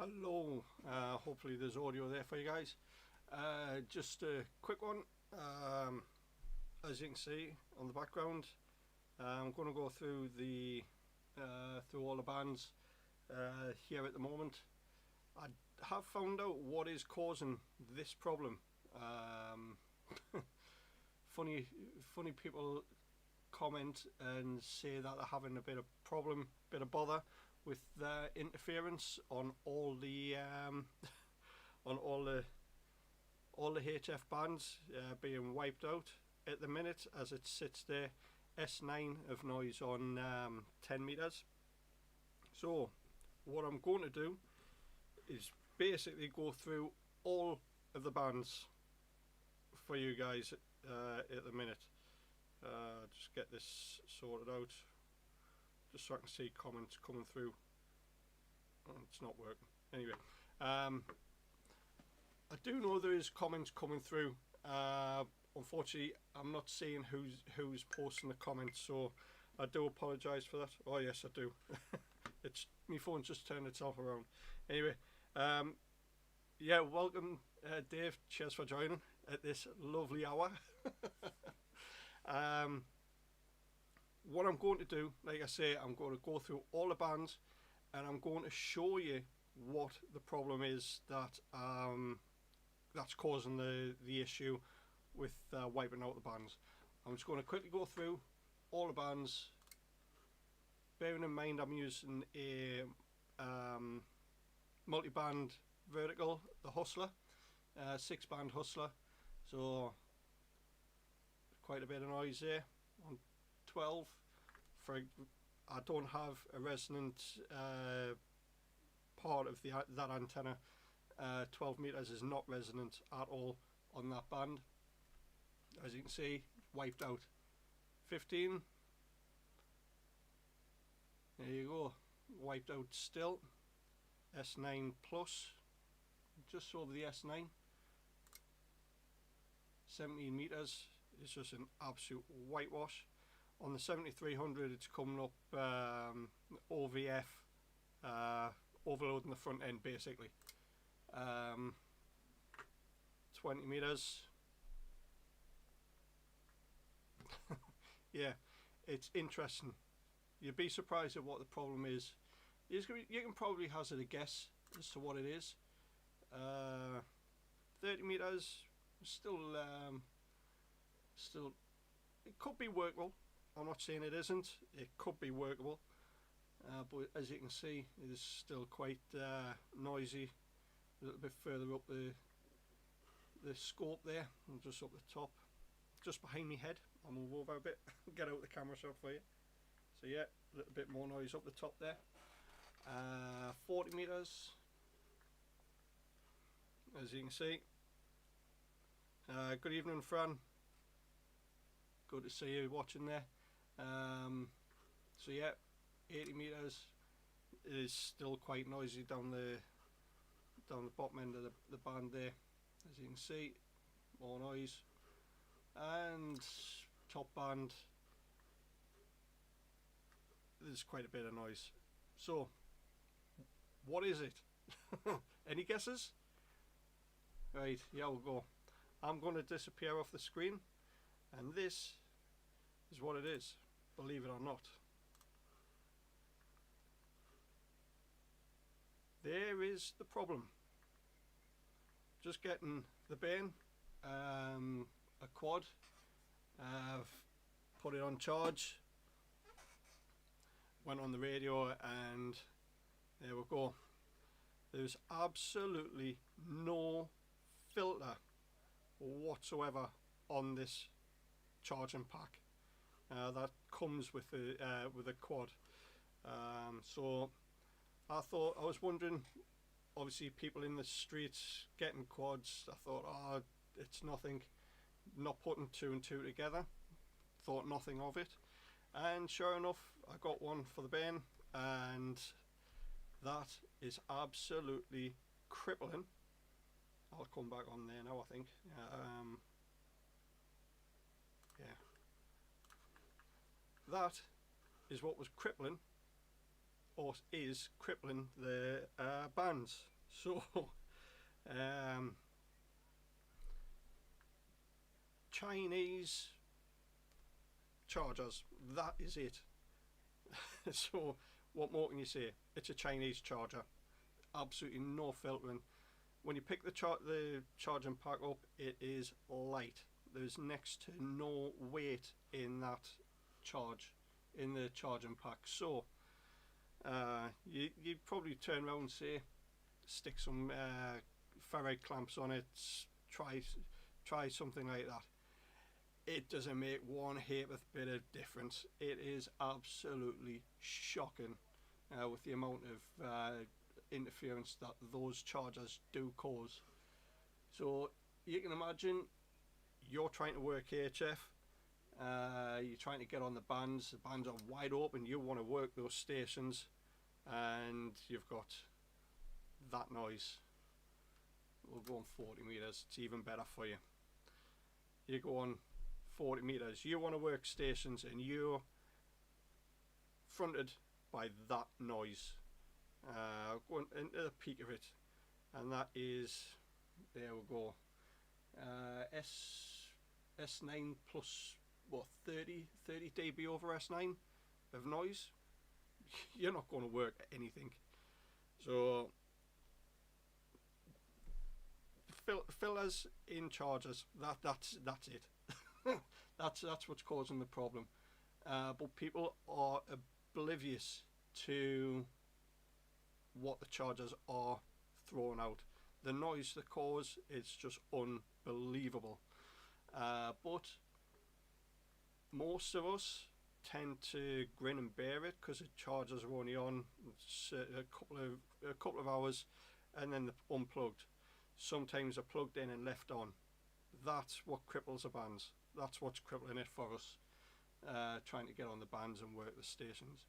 Hello, hopefully there's audio there for you guys. Just a quick one. As you can see on the background, I'm going to go through through all the bands here at the moment. I have found out what is causing this problem. Funny people comment and say that they're having a bit of bother with the interference on all the HF bands being wiped out at the minute as it sits there. S9 of noise on 10 meters. So what I'm going to do is basically go through all of the bands for you guys at the minute. Just get this sorted out just so I can see comments coming through. It's not working. Anyway, I do know there is comments coming through. Unfortunately, I'm not seeing who's posting the comments, so I do apologise for that. Oh yes, I do. It's my phone's just turned itself around. Anyway, yeah, welcome, Dave. Cheers for joining at this lovely hour. What I'm going to do, like I say, I'm going to go through all the bands and I'm going to show you what the problem is that that's causing the issue with wiping out the bands. I'm just going to quickly go through all the bands, bearing in mind I'm using a multi-band vertical, the Hustler, 6-band Hustler, so quite a bit of noise there on 12. I don't have a resonant part of that antenna. 12 meters is not resonant at all on that band. As you can see, wiped out. 15. There you go, wiped out still. S9 plus, just over the S9. 17 meters is just an absolute whitewash. On the 7300 it's coming up OVF, overloading the front end basically. 20 meters. Yeah, it's interesting. You'd be surprised at what the problem is. You can probably hazard a guess as to what it is. 30 meters, still, it could be workable. I'm not saying it isn't. It could be workable, but as you can see, it is still quite noisy. A little bit further up the scope there, and just up the top, just behind my head. I'll move over a bit, get out the camera shot for you. So yeah, a little bit more noise up the top there. 40 meters, as you can see. Good evening, Fran. Good to see you watching there. So yeah, 80 meters is still quite noisy down the bottom end of the band there. As you can see, more noise. And top band, there's quite a bit of noise. So what is it? Any guesses? Right, yeah, we'll go. I'm going to disappear off the screen, and this is what it is, believe it or not. There is the problem. Just getting the bin, a quad, I've put it on charge, went on the radio, and there we go. There's absolutely no filter whatsoever on this charging pack that comes with the quad. So I was wondering, obviously people in the streets getting quads, I thought, oh, it's nothing, not putting two and two together, thought nothing of it, and sure enough I got one for the bin, and that is absolutely crippling. I'll come back on there now, I think. Yeah, that is what was crippling, or is crippling the bands. So um, Chinese chargers, that is it. So what more can you say? It's a Chinese charger, absolutely no filtering. When you pick the charging pack up, it is light. There's next to no weight in that charge, in the charging pack. So you'd probably turn around and say, stick some ferrite clamps on it, try something like that. It doesn't make one half bit of difference. It is absolutely shocking with the amount of interference that those chargers do cause. So you can imagine you're trying to work HF, you're trying to get on the bands are wide open, you want to work those stations, and you've got that noise. We'll go on 40 meters, it's even better for you. You go on 40 meters, you want to work stations, and you're fronted by that noise. Going into the peak of it, and that is, there we go, S9 plus what, 30 dB over S9 of noise. You're not going to work anything. So fillers in chargers, that's it. that's what's causing the problem. But people are oblivious to what the chargers are throwing out. The noise they cause is just unbelievable. But most of us tend to grin and bear it because the chargers are only on a couple of hours, and then they're unplugged. Sometimes they're plugged in and left on. That's what cripples the bands. That's what's crippling it for us, trying to get on the bands and work the stations.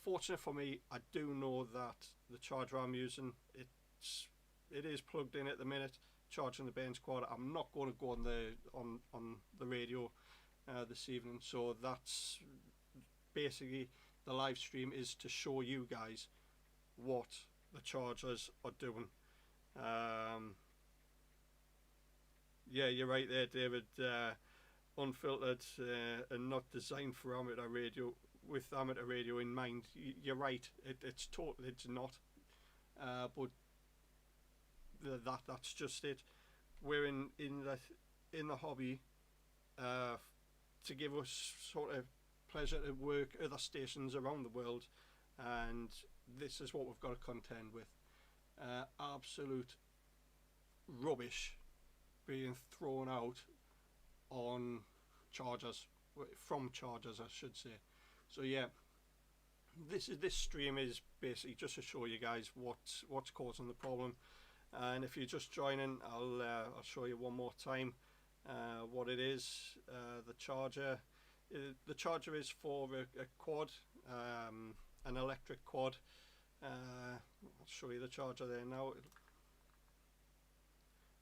Fortunate for me, I do know that the charger I'm using, it is plugged in at the minute, charging the Bairns Quad. I'm not going to go on the radio this evening, so that's basically the live stream, is to show you guys what the chargers are doing. Yeah, you're right there, David. Unfiltered and not designed for amateur radio, with amateur radio in mind. You're right. It's not. But that's just it. We're in the hobby to give us sort of pleasure to work other stations around the world, and this is what we've got to contend with. Absolute rubbish being thrown out on chargers, from chargers I should say. So yeah, this stream is basically just to show you guys what's causing the problem. And if you're just joining, I'll show you one more time what it is. The charger is for a quad, an electric quad. I'll show you the charger there now.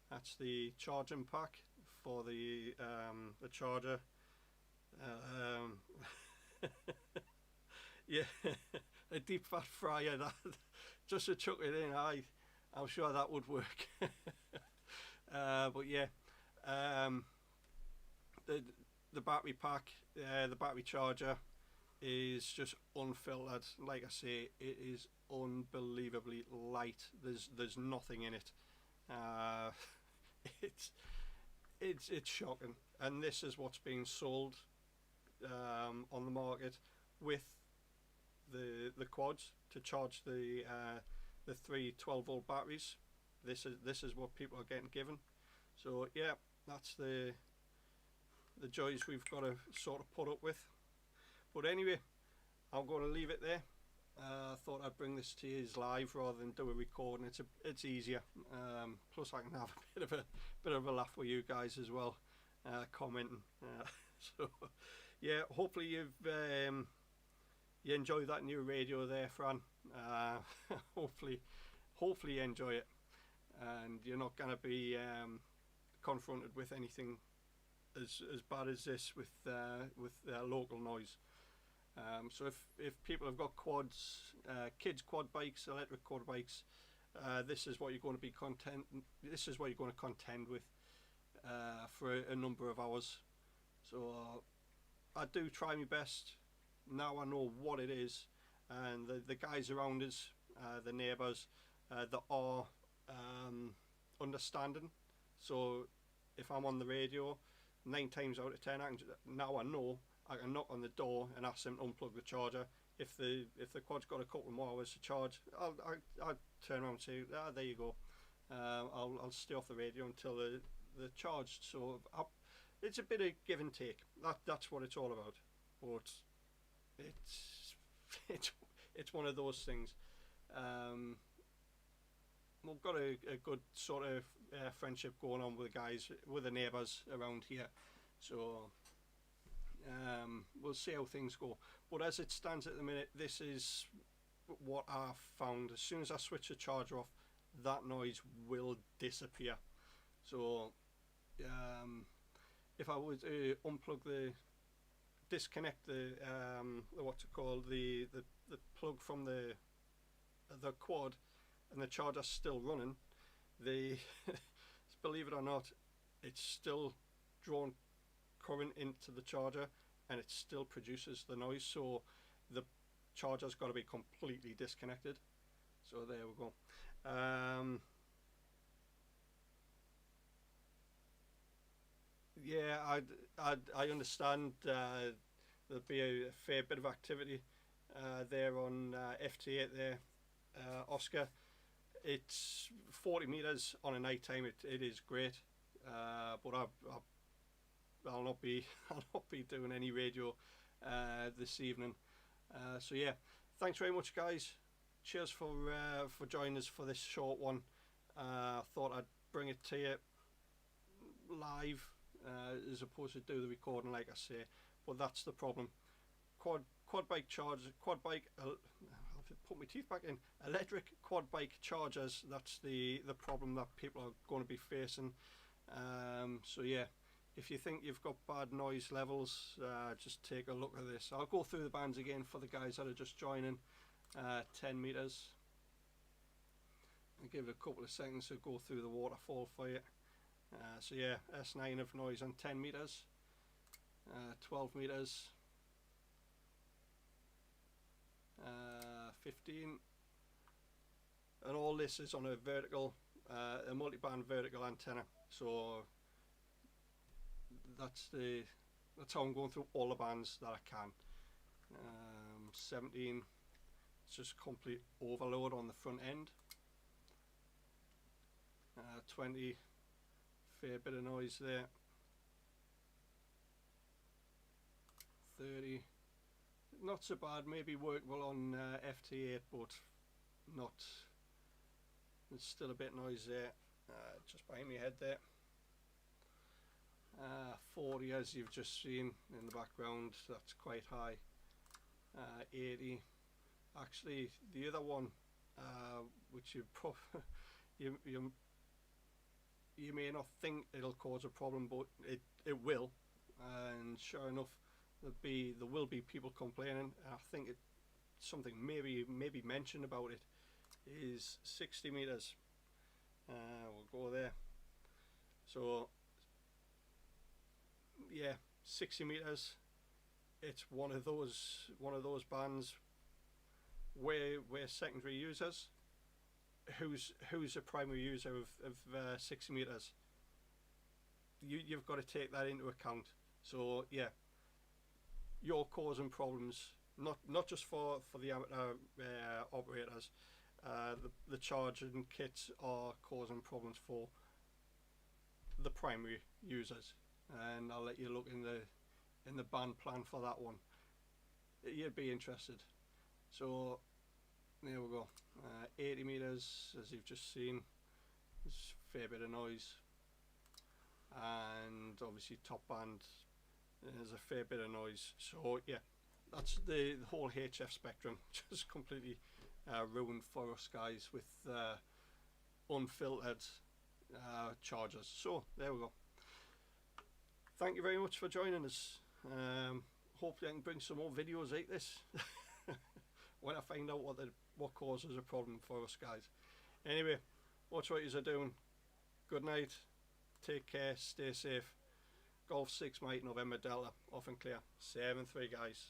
That's the charging pack for the charger. Yeah, a deep fat fryer, that just to chuck it in. I'm sure that would work. But yeah, the battery pack, the battery charger is just unfiltered. Like I say, it is unbelievably light. There's nothing in it. It's shocking, and this is what's being sold on the market with the quads to charge the 3 12-volt batteries. This is what people are getting given. So yeah, that's the joys we've got to sort of put up with. But anyway, I'm going to leave it there. I thought I'd bring this to you live rather than do a recording. It's easier. Plus I can have a bit of a laugh with you guys as well, commenting. So yeah, hopefully you enjoy that new radio there, Fran. Hopefully you enjoy it, and you're not going to be confronted with anything as bad as this with local noise. So if people have got quads, kids quad bikes, electric quad bikes, this is what you're going to be This is what you're going to contend with for a number of hours. So I do try my best. Now I know what it is, and the guys around us, the neighbours, that are understanding. So if I'm on the radio, 9 times out of 10, now I know I can knock on the door and ask them to unplug the charger. If the quad's got a couple more hours to charge, I'll turn around and say, there you go. I'll stay off the radio until they're charged. So it's a bit of give and take. That's what it's all about. But it's one of those things. We've got a good sort of friendship going on with the guys, with the neighbours around here. So we'll see how things go. But as it stands at the minute, this is what I've found. As soon as I switch the charger off, that noise will disappear. So if I would disconnect the what's it called, the plug from the quad, and the charger's still running, believe it or not, it's still drawn current into the charger and it still produces the noise. So the charger's got to be completely disconnected. So there we go. Yeah, I understand there'll be a fair bit of activity there on FT8 there, Oscar. It's 40 meters on a night time. It is great, but I'll not be doing any radio this evening. So yeah, thanks very much, guys. Cheers for joining us for this short one. I thought I'd bring it to you live as opposed to do the recording, like I say. But that's the problem. Quad bike chargers, put my teeth back in. Electric quad bike chargers. That's the problem that people are going to be facing. So yeah, if you think you've got bad noise levels, just take a look at this. I'll go through the bands again for the guys that are just joining. 10 meters. I'll give it a couple of seconds to go through the waterfall for you. So yeah, S9 of noise on 10 meters, 12 meters, 15, and all this is on a vertical, a multi-band vertical antenna. So that's how I'm going through all the bands that I can. 17, it's just complete overload on the front end. 20, fair bit of noise there. 30, not so bad, maybe workable on FT8, but not, there's still a bit of noise there, just behind my head there. 40, as you've just seen in the background, that's quite high. 80, actually the other one, which you may not think it'll cause a problem, but it will, and sure enough, there will be people complaining. I think something maybe mentioned about it is 60 meters. We'll go there. So yeah, 60 meters. It's one of those bands where secondary users, who's a primary user of 60 meters. You've got to take that into account. So yeah, you're causing problems, not just for the amateur operators. The charging kits are causing problems for the primary users, and I'll let you look in the band plan for that one. You'd be interested. So there we go. 80 meters, as you've just seen, there's a fair bit of noise, and obviously top band, there's a fair bit of noise. So yeah, that's the whole HF spectrum just completely ruined for us guys with unfiltered chargers. So there we go. Thank you very much for joining us. Hopefully I can bring some more videos like this when I find out what causes a problem for us guys. Anyway, watch what you're doing. Good night. Take care. Stay safe. Golf 6 Mike November Delta. Off and clear. 7-3 guys.